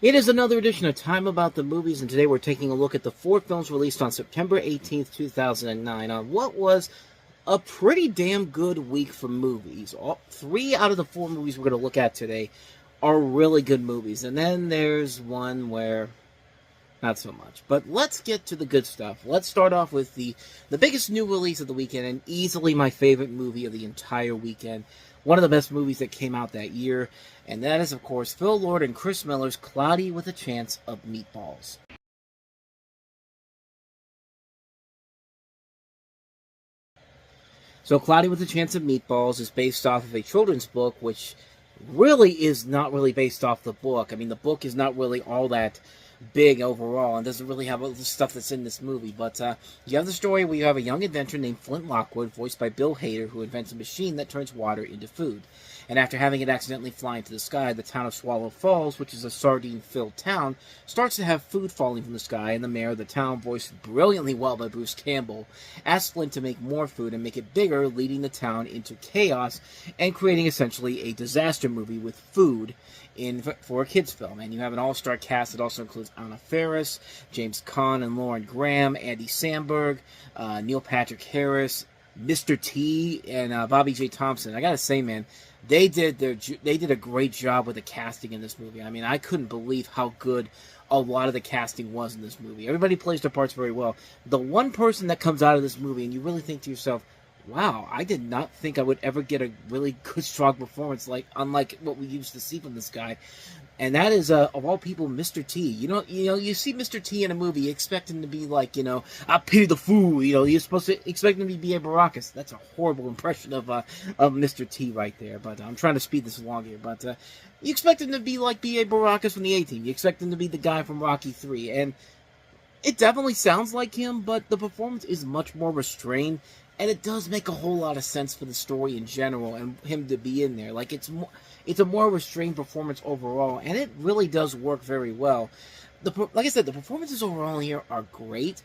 It is another edition of Time About the Movies, and today we're taking a look at the 4 films released on September 18th, 2009, on what was a pretty damn good week for movies. 3 out of the 4 movies we're going to look at today are really good movies, and then there's one where not so much. But let's get to the good stuff. Let's start off with the biggest new release of the weekend, and easily my favorite movie of the entire weekend. One of the best movies that came out that year, and that is, of course, Phil Lord and Chris Miller's Cloudy with a Chance of Meatballs. So, Cloudy with a Chance of Meatballs is based off of a children's book, which really is not really based off the book. I mean, the book is not really all that big overall and doesn't really have all the stuff that's in this movie. But you have the story where you have a young inventor named Flint Lockwood, voiced by Bill Hader, who invents a machine that turns water into food. And after having it accidentally fly into the sky, the town of Swallow Falls, which is a sardine-filled town, starts to have food falling from the sky, and the mayor of the town, voiced brilliantly well by Bruce Campbell, asks Flint to make more food and make it bigger, leading the town into chaos and creating essentially a disaster movie with food for a kids' film. And you have an all-star cast that also includes Anna Faris, James Caan and Lauren Graham, Andy Samberg, Neil Patrick Harris, Mr. T, and Bobby J. Thompson. I gotta say, man, they did a great job with the casting in this movie. I mean, I couldn't believe how good a lot of the casting was in this movie. Everybody plays their parts very well. The one person that comes out of this movie, and you really think to yourself, wow, I did not think I would ever get a really good, strong performance unlike what we used to see from this guy. And that is, of all people, Mr. T. You see Mr. T in a movie, you expect him to be like, I pity the fool. You're supposed to expect him to be B.A. Baracus. That's a horrible impression of Mr. T right there. But I'm trying to speed this along here. But you expect him to be like B.A. Baracus from the A-Team. You expect him to be the guy from Rocky 3. And it definitely sounds like him, but the performance is much more restrained. And it does make a whole lot of sense for the story in general and him to be in there. Like, it's a more restrained performance overall, and it really does work very well. Like I said, the performances overall here are great.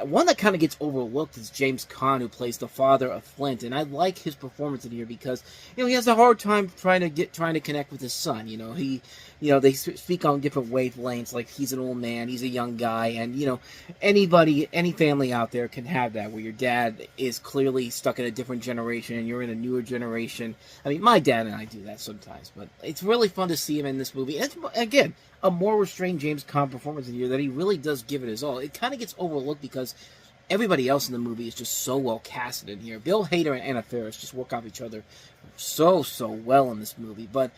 One that kind of gets overlooked is James Caan, who plays the father of Flint, and I like his performance in here because he has a hard time trying to connect with his son. They speak on different wavelengths. Like, he's an old man, he's a young guy, and any family out there can have that, where your dad is clearly stuck in a different generation and you're in a newer generation. I mean, my dad and I do that sometimes, but it's really fun to see him in this movie. And it's, again, a more restrained James Caan performance in here that he really does give it his all. It kind of gets overlooked because everybody else in the movie is just so well casted in here. Bill Hader and Anna Faris just work off each other so well in this movie. But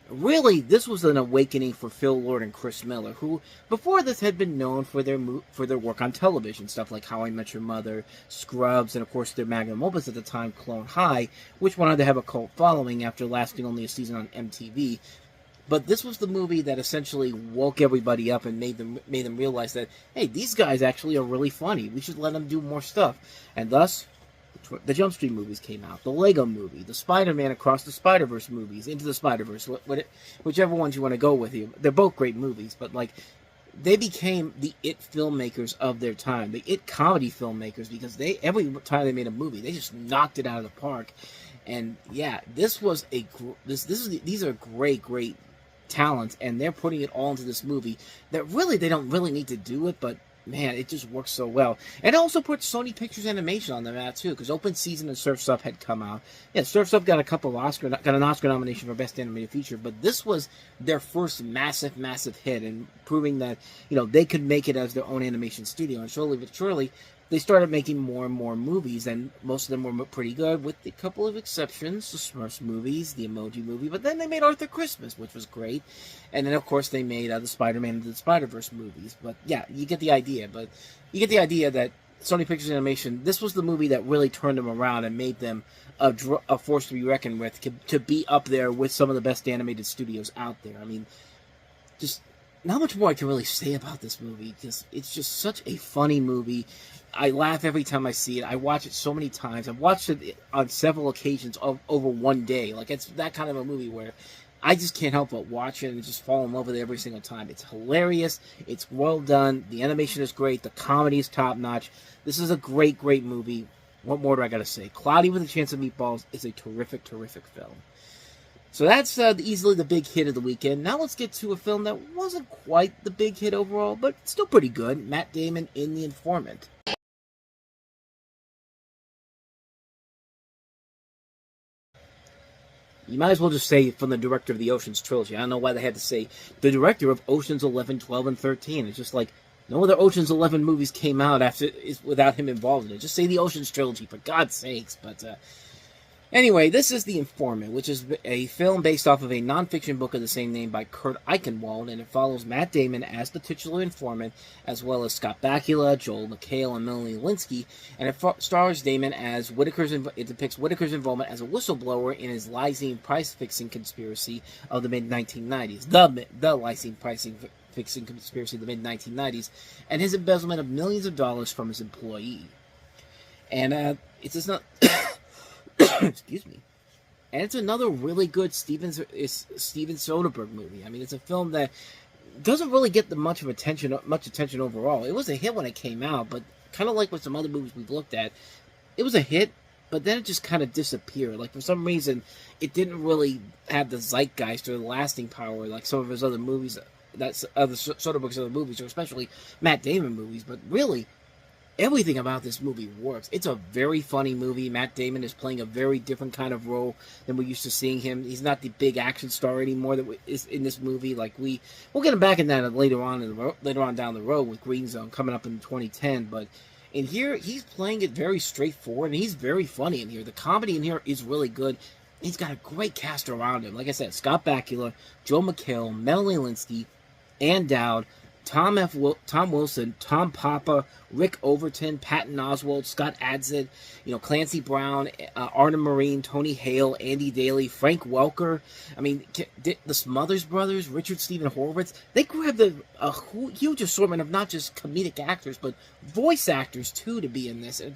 really, this was an awakening for Phil Lord and Chris Miller, who before this had been known for their work on television, stuff like How I Met Your Mother, Scrubs, and of course their magnum opus at the time, Clone High, which went on to have a cult following after lasting only a season on MTV. But this was the movie that essentially woke everybody up and made them realize that, hey, these guys actually are really funny. We should let them do more stuff. And thus, the Jump Street movies came out, the Lego movie, the Spider-Man Across the Spider-Verse movies, Into the Spider-Verse, whichever ones you want to go with. They're both great movies, but they became the it filmmakers of their time, the it comedy filmmakers, because every time they made a movie, they just knocked it out of the park. And yeah, these are great talents, and they're putting it all into this movie that really they don't really need to do it, but man, it just works so well. And it also put Sony Pictures Animation on the map too, because Open Season and Surf's Up had come out. Yeah, Surf's Up got an Oscar nomination for Best Animated Feature, but this was their first massive hit, and proving that they could make it as their own animation studio. And slowly but surely, they started making more and more movies, and most of them were pretty good, with a couple of exceptions: the Smurfs movies, the Emoji Movie, but then they made Arthur Christmas, which was great, and then of course they made the Spider-Man and the Spider-Verse movies. But yeah, you get the idea. But you get the idea that Sony Pictures Animation, this was the movie that really turned them around and made them a force to be reckoned with, to be up there with some of the best animated studios out there. I mean, just not much more I can really say about this movie, because it's just such a funny movie. I laugh every time I see it. I watch it so many times. I've watched it on several occasions over one day. Like, it's that kind of a movie where I just can't help but watch it and just fall in love with it every single time. It's hilarious. It's well done. The animation is great. The comedy is top-notch. This is a great movie. What more do I got to say? Cloudy with a Chance of Meatballs is a terrific film. So that's easily the big hit of the weekend. Now let's get to a film that wasn't quite the big hit overall, but still pretty good. Matt Damon in The Informant. You might as well just say from the director of the Ocean's trilogy. I don't know why they had to say the director of Ocean's 11, 12, and 13. It's just like no other Ocean's 11 movies came out after without him involved in it. Just say the Ocean's trilogy, for God's sakes. But anyway, this is The Informant, which is a film based off of a nonfiction book of the same name by Kurt Eichenwald, and it follows Matt Damon as the titular informant, as well as Scott Bakula, Joel McHale, and Melanie Linsky, and it stars Damon as it depicts Whitaker's involvement as a whistleblower in his lysine price-fixing conspiracy of the mid-1990s, the lysine price-fixing conspiracy of the mid-1990s, and his embezzlement of millions of dollars from his employee. And it's just not... Excuse me. And it's another really good Steven Soderbergh movie. I mean, it's a film that doesn't really get much attention overall. It was a hit when it came out, but kind of like with some other movies we've looked at, it was a hit, but then it just kind of disappeared. Like, for some reason, it didn't really have the zeitgeist or the lasting power like some of his other movies, Soderbergh's other movies, or especially Matt Damon movies. But really, everything about this movie works. It's a very funny movie. Matt Damon is playing a very different kind of role than we're used to seeing him. He's not the big action star anymore that is in this movie. Like we'll get him back in that later on down the road with Green Zone coming up in 2010. But in here, he's playing it very straightforward, and he's very funny in here. The comedy in here is really good. He's got a great cast around him. Like I said, Scott Bakula, Joel McHale, Melanie Linsky, Ann Dowd, Tom Wilson, Tom Papa, Rick Overton, Patton Oswalt, Scott Adsit, Clancy Brown, Arna Marine, Tony Hale, Andy Daly, Frank Welker. I mean, the Smothers Brothers, Richard Stephen Horowitz. They grabbed a huge assortment of not just comedic actors, but voice actors too to be in this. It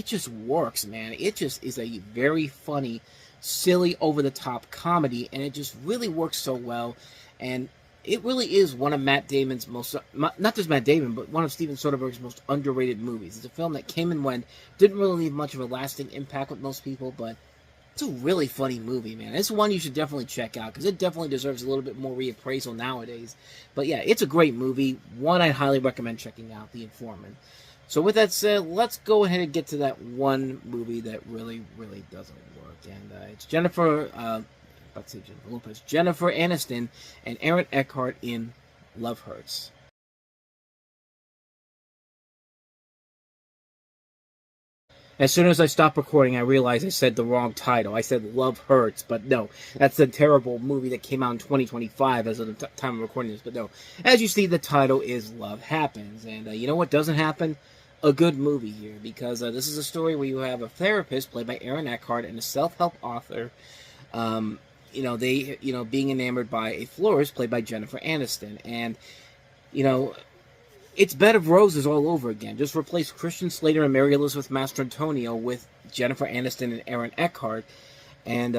just works, man. It just is a very funny, silly, over-the-top comedy, and it just really works so well. And it really is one of Matt Damon's not just Matt Damon, but one of Steven Soderbergh's most underrated movies. It's a film that came and went, didn't really leave much of a lasting impact with most people, but it's a really funny movie, man. It's one you should definitely check out, because it definitely deserves a little bit more reappraisal nowadays. But yeah, it's a great movie. One I'd highly recommend checking out, The Informant. So with that said, let's go ahead and get to that one movie that really, really doesn't work. And it's Jennifer Lopez, Jennifer Aniston, and Aaron Eckhart in Love Hurts. As soon as I stopped recording, I realized I said the wrong title. I said Love Hurts, but no. That's the terrible movie that came out in 2025 as of the time of recording this, but no. As you see, the title is Love Happens. And you know what doesn't happen? A good movie here, because this is a story where you have a therapist played by Aaron Eckhart and a self-help author, being enamored by a florist played by Jennifer Aniston. And, it's Bed of Roses all over again. Just replace Christian Slater and Mary Elizabeth Mastrantonio with Jennifer Aniston and Aaron Eckhart. And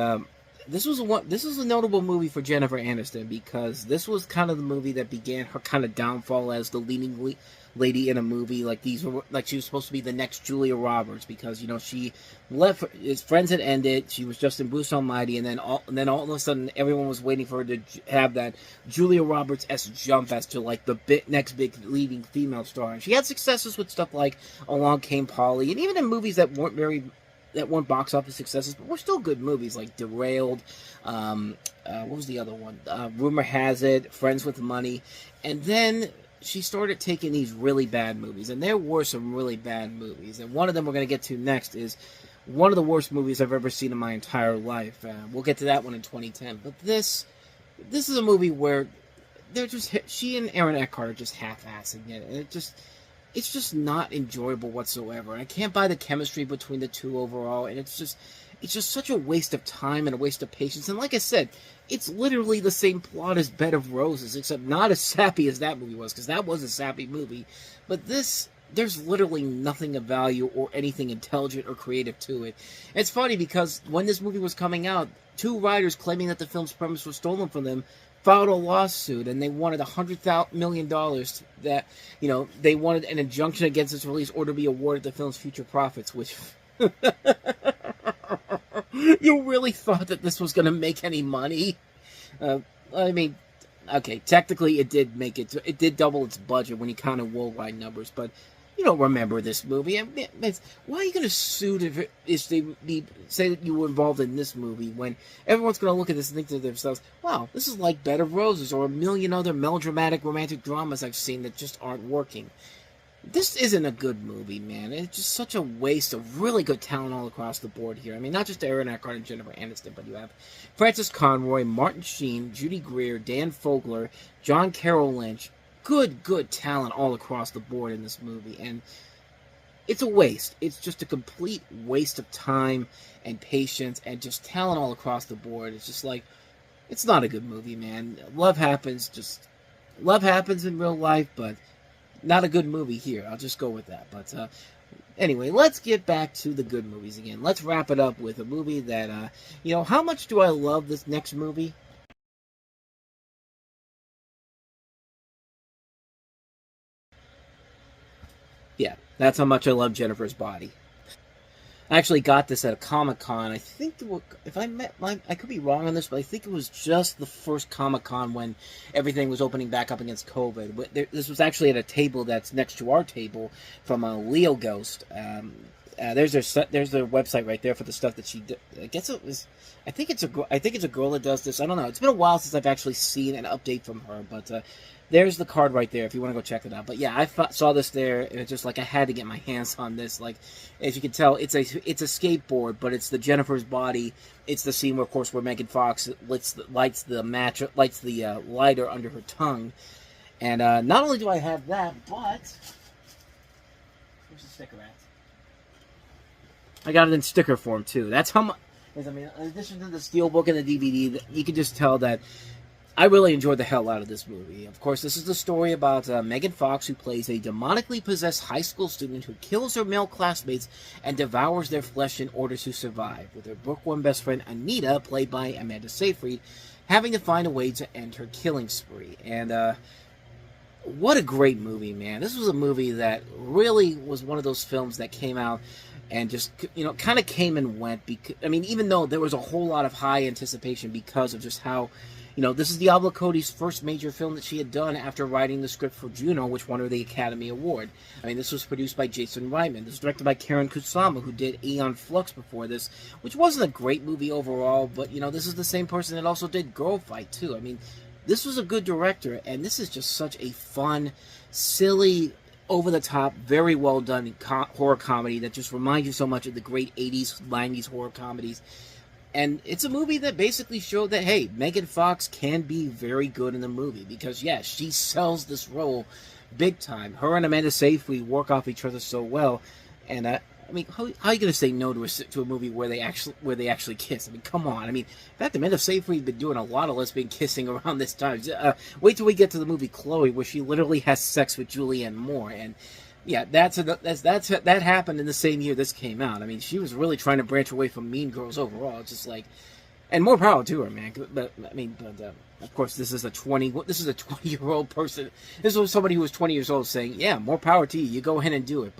this was a notable movie for Jennifer Aniston, because this was kind of the movie that began her kind of downfall as the leading lady in a movie. Like she was supposed to be the next Julia Roberts, because she left. His Friends had ended. She was just in Bruce Almighty, and then all of a sudden everyone was waiting for her to have that Julia Roberts-esque jump as to like the next big leading female star. And she had successes with stuff like Along Came Polly, and even in movies that weren't box office successes, but were still good movies, like Derailed, what was the other one? Rumor Has It, Friends with Money. And then she started taking these really bad movies, and there were some really bad movies. And one of them we're going to get to next is one of the worst movies I've ever seen in my entire life. We'll get to that one in 2010. But this is a movie where she and Aaron Eckhart are just half-assing it, and it's just not enjoyable whatsoever. And I can't buy the chemistry between the two overall, and it's just such a waste of time and a waste of patience. And like I said, it's literally the same plot as Bed of Roses, except not as sappy as that movie was, because that was a sappy movie. But there's literally nothing of value or anything intelligent or creative to it. And it's funny, because when this movie was coming out, two writers claiming that the film's premise was stolen from them filed a lawsuit, and they wanted $100 million that, they wanted an injunction against its release or to be awarded the film's future profits, which You really thought that this was going to make any money? Uh, I mean, okay, technically it did make it. It did double its budget when you count in worldwide numbers, but you don't remember this movie. I mean, why are you going to sue if they say that you were involved in this movie when everyone's going to look at this and think to themselves, "Wow, this is like Bed of Roses or a million other melodramatic romantic dramas I've seen that just aren't working." This isn't a good movie, man. It's just such a waste of really good talent all across the board here. I mean, not just Aaron Eckhart and Jennifer Aniston, but you have Francis Conroy, Martin Sheen, Judy Greer, Dan Fogler, John Carroll Lynch. Good talent all across the board in this movie. And it's a waste. It's just a complete waste of time and patience and just talent all across the board. It's just like, it's not a good movie, man. Love happens in real life, but not a good movie here. I'll just go with that. But anyway, let's get back to the good movies again. Let's wrap it up with a movie that, how much do I love this next movie? Yeah, that's how much I love Jennifer's Body. I actually got this at a Comic-Con. I think, if I could be wrong on this, but I think it was just the first Comic-Con when everything was opening back up against COVID. This was actually at a table that's next to our table from a Leo Ghost. There's their website right there for the stuff that she did. I guess it was. I think it's a girl that does this. I don't know. It's been a while since I've actually seen an update from her, but there's the card right there if you want to go check it out. But yeah, I saw this there, and it's just like I had to get my hands on this. Like, as you can tell, it's a skateboard, but it's the Jennifer's Body. It's the scene where, of course, where Megan Fox lights the lighter under her tongue. And not only do I have that, but where's the sticker at? I got it in sticker form too. That's how much. I mean, in addition to the steelbook and the DVD, you can just tell that I really enjoyed the hell out of this movie. Of course, this is the story about Megan Fox, who plays a demonically possessed high school student who kills her male classmates and devours their flesh in order to survive, with her bookworm best friend Anita, played by Amanda Seyfried, having to find a way to end her killing spree. And what a great movie, man. This was a movie that really was one of those films that came out and just, kind of came and went. Even though there was a whole lot of high anticipation because of just how, this is Diablo Cody's first major film that she had done after writing the script for Juno, which won her the Academy Award. I mean, this was produced by Jason Reitman. This was directed by Karen Kusama, who did Aeon Flux before this, which wasn't a great movie overall, but, this is the same person that also did Girl Fight, too. I mean, this was a good director, and this is just such a fun, silly, over-the-top, very well-done horror comedy that just reminds you so much of the great 80s, 90s horror comedies. And it's a movie that basically showed that, hey, Megan Fox can be very good in the movie. Because, yeah, she sells this role big time. Her and Amanda Seyfried work off each other so well. And, how are you going to say no to a movie where they actually kiss? I mean, come on. I mean, in fact, Amanda Seyfried been doing a lot of lesbian kissing around this time. Wait till we get to the movie Chloe, where she literally has sex with Julianne Moore. And yeah, that happened in the same year this came out. I mean, she was really trying to branch away from Mean Girls overall. It's just like, and more power to her, man. But of course, this is a 20-year-old person. This was somebody who was 20 years old saying, yeah, more power to you. You go ahead and do it.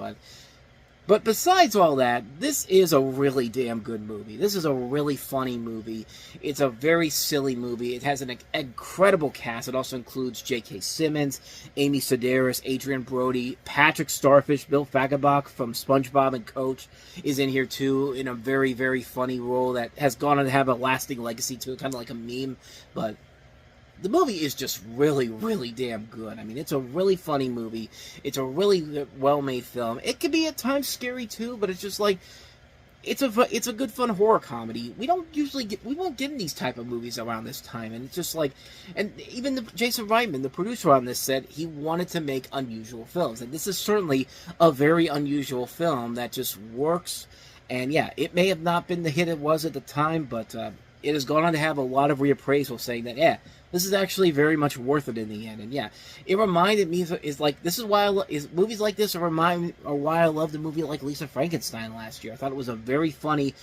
But besides all that, this is a really damn good movie. This is a really funny movie. It's a very silly movie. It has an incredible cast. It also includes J.K. Simmons, Amy Sedaris, Adrian Brody, Patrick Starfish, Bill Fagabach from SpongeBob and Coach is in here too, in a very, very funny role that has gone on to have a lasting legacy to it, kind of like a meme. But the movie is just really, really damn good. I mean, it's a really funny movie. It's a really well-made film. It can be at times scary too, but it's just like, it's a good fun horror comedy. We won't get in these type of movies around this time, and it's just like, and even Jason Reitman, the producer on this, said he wanted to make unusual films, and this is certainly a very unusual film that just works. And yeah, it may have not been the hit it was at the time, but it has gone on to have a lot of reappraisal saying that, yeah, this is actually very much worth it in the end. And yeah, it reminded me, this is why movies like this are why I loved a movie like Lisa Frankenstein last year. I thought it was a very fun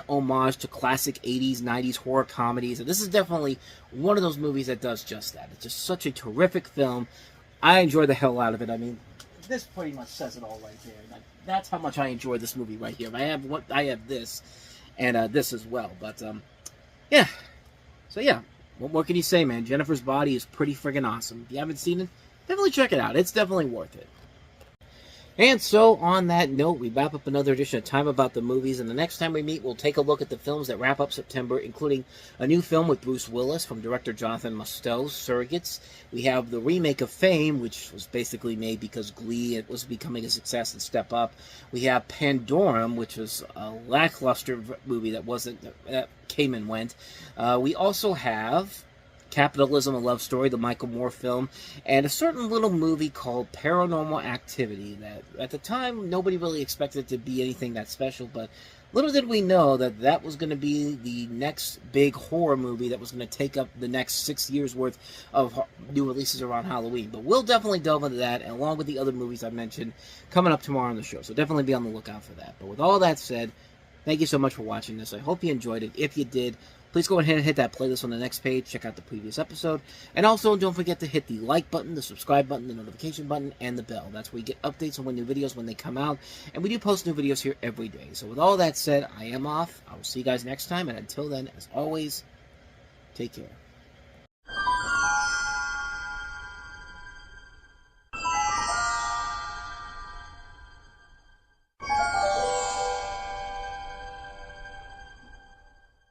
homage to classic 80s, 90s horror comedies. And this is definitely one of those movies that does just that. It's just such a terrific film. I enjoy the hell out of it. I mean, this pretty much says it all right there. Like, that's how much I enjoy this movie right here. I have this. and this as well. But yeah. So yeah, what more can you say, man? Jennifer's Body is pretty friggin' awesome. If you haven't seen it, definitely check it out. It's definitely worth it. And so, on that note, we wrap up another edition of Time About the Movies, and the next time we meet, we'll take a look at the films that wrap up September, including a new film with Bruce Willis from director Jonathan Mustoe, Surrogates. We have the remake of Fame, which was basically made because Glee was becoming a success and Step Up. We have Pandorum, which was a lackluster movie that came and went. We also have Capitalism, a Love Story, the Michael Moore film, and a certain little movie called Paranormal Activity that, at the time, nobody really expected it to be anything that special, but little did we know that that was going to be the next big horror movie that was going to take up the next 6 years' worth of new releases around Halloween. But we'll definitely delve into that, along with the other movies I mentioned, coming up tomorrow on the show, so definitely be on the lookout for that. But with all that said, thank you so much for watching this. I hope you enjoyed it. If you did, please go ahead and hit that playlist on the next page. Check out the previous episode. And also, don't forget to hit the like button, the subscribe button, the notification button, and the bell. That's where you get updates on when new videos, when they come out. And we do post new videos here every day. So with all that said, I am off. I will see you guys next time. And until then, as always, take care.